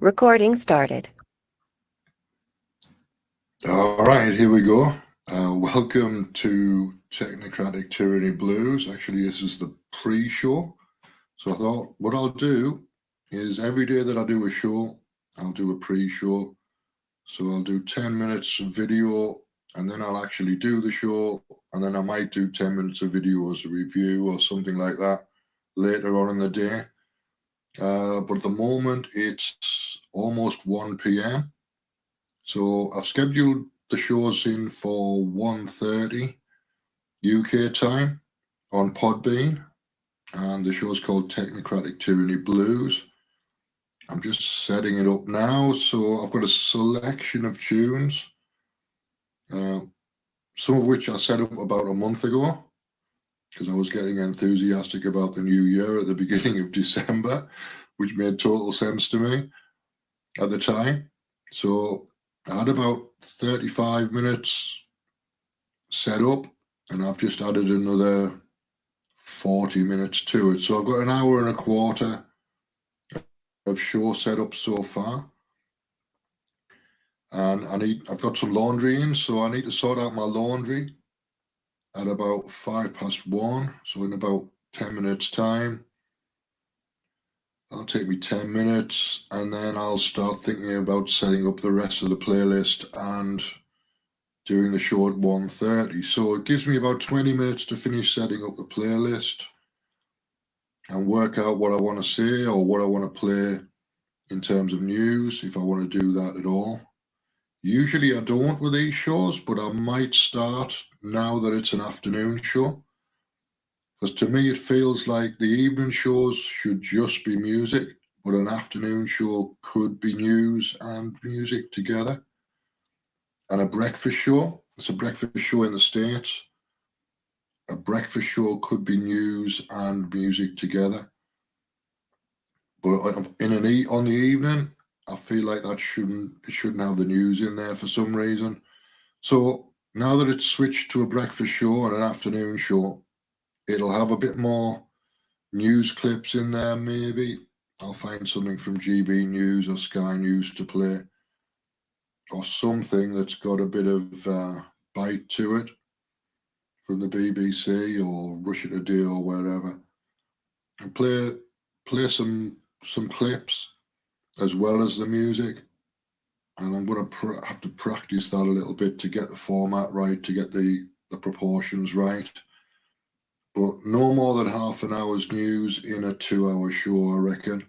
Recording started. All right, here we go. Welcome to Technocratic Tyranny Blues. Actually, this is the pre-show. So I thought what I'll do is every day that I do a show, I'll do a pre-show. So I'll do 10 minutes of video and then I'll actually do the show. And then I might do 10 minutes of video as a review or something like that later on in the day. But at the moment, it's almost 1 p.m. So I've scheduled the shows in for 1:30 UK time on Podbean, and the show's called Technocratic Tyranny Blues. I'm just setting it up now, so I've got a selection of tunes, uh, some of which I set up about a month ago because I was getting enthusiastic about the new year at the beginning of December, which made total sense to me at the time. So I had about 35 minutes set up, and I've just added another 40 minutes to it. So I've got an hour and a quarter of show set up so far. And I've got some laundry in, so I need to sort out my laundry at about 1:05. So in about 10 minutes time, that'll take me 10 minutes, and then I'll start thinking about setting up the rest of the playlist and doing the show at 1:30. So it gives me about 20 minutes to finish setting up the playlist and work out what I want to say or what I want to play in terms of news, if I want to do that at all. Usually I don't with these shows, but I might start now that it's an afternoon show. Because to me, it feels like the evening shows should just be music, but an afternoon show could be news and music together. And a breakfast show, it's a breakfast show in the States. A breakfast show could be news and music together. But on the evening, I feel like it shouldn't have the news in there for some reason. So now that it's switched to a breakfast show and an afternoon show, it'll have a bit more news clips in there. Maybe I'll find something from GB News or Sky News to play, or something that's got a bit of bite to it from the BBC or Russia Today or wherever, and play some clips as well as the music. And I'm going to have to practice that a little bit to get the format right, to get the proportions right. But no more than half an hour's news in a 2-hour show, I reckon.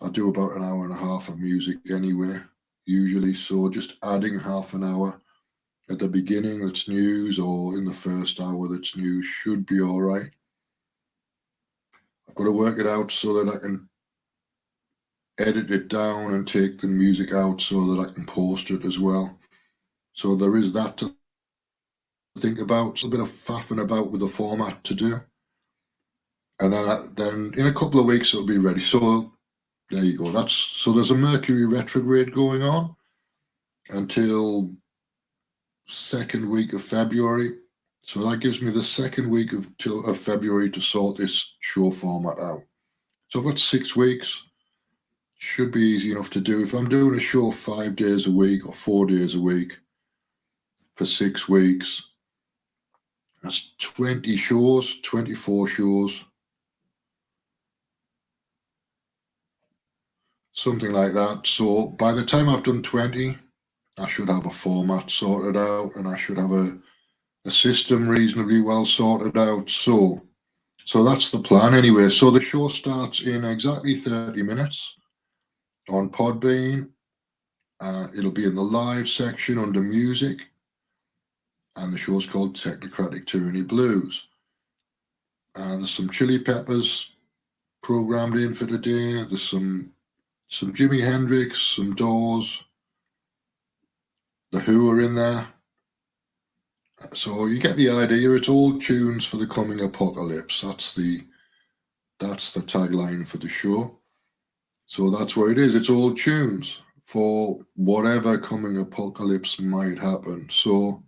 I do about an hour and a half of music anyway, usually. So just adding half an hour at the beginning that's news, or in the first hour that's news, should be all right. I've got to work it out so that I can edit it down and take the music out so that I can post it as well. So there is that to think about. It's a bit of faffing about with the format to do. And then in a couple of weeks it'll be ready. So there you go. So there's a Mercury retrograde going on until second week of February. So that gives me the second week of February to sort this show format out. So I've got 6 weeks. Should be easy enough to do. If I'm doing a show 5 days a week or 4 days a week for 6 weeks, that's 20 shows, 24 shows, something like that. So by the time I've done 20, I should have a format sorted out, and I should have a system reasonably well sorted out. So that's the plan anyway. So the show starts in exactly 30 minutes on Podbean. It'll be in the live section under music, and the show's called Technocratic Tyranny Blues. There's some Chili Peppers programmed in for today. There's some Jimi Hendrix, some Doors, The Who are in there. So you get the idea. It's all tunes for the coming apocalypse. That's the tagline for the show. So that's where it is. It's all tunes for whatever coming apocalypse might happen. So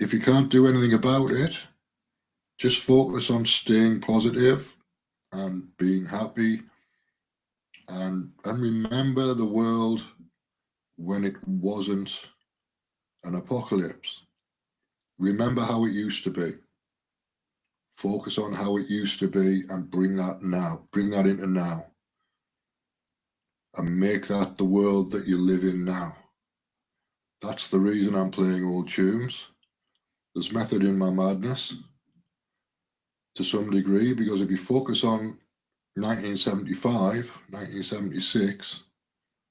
if you can't do anything about it, just focus on staying positive and being happy and remember the world when it wasn't an apocalypse. Remember how it used to be. Focus on how it used to be and bring that now. Bring that into now. And make that the world that you live in now. That's the reason I'm playing old tunes. There's method in my madness to some degree, because if you focus on 1975, 1976,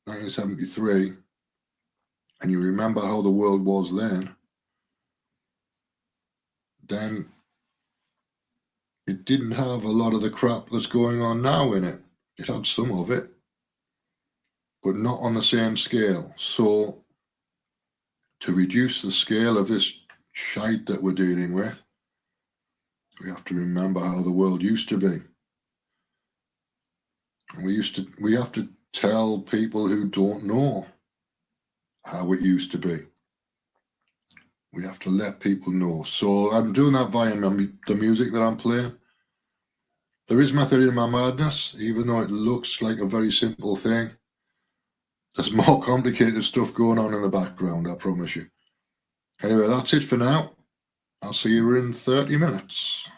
1973, and you remember how the world was then it didn't have a lot of the crap that's going on now in it. It had some of it, but not on the same scale. So to reduce the scale of this shite that we're dealing with, we have to remember how the world used to be. And we have to tell people who don't know how it used to be. We have to let people know. So I'm doing that via the music that I'm playing. There is method in my madness, even though it looks like a very simple thing. There's more complicated stuff going on in the background, I promise you. Anyway, that's it for now. I'll see you in 30 minutes.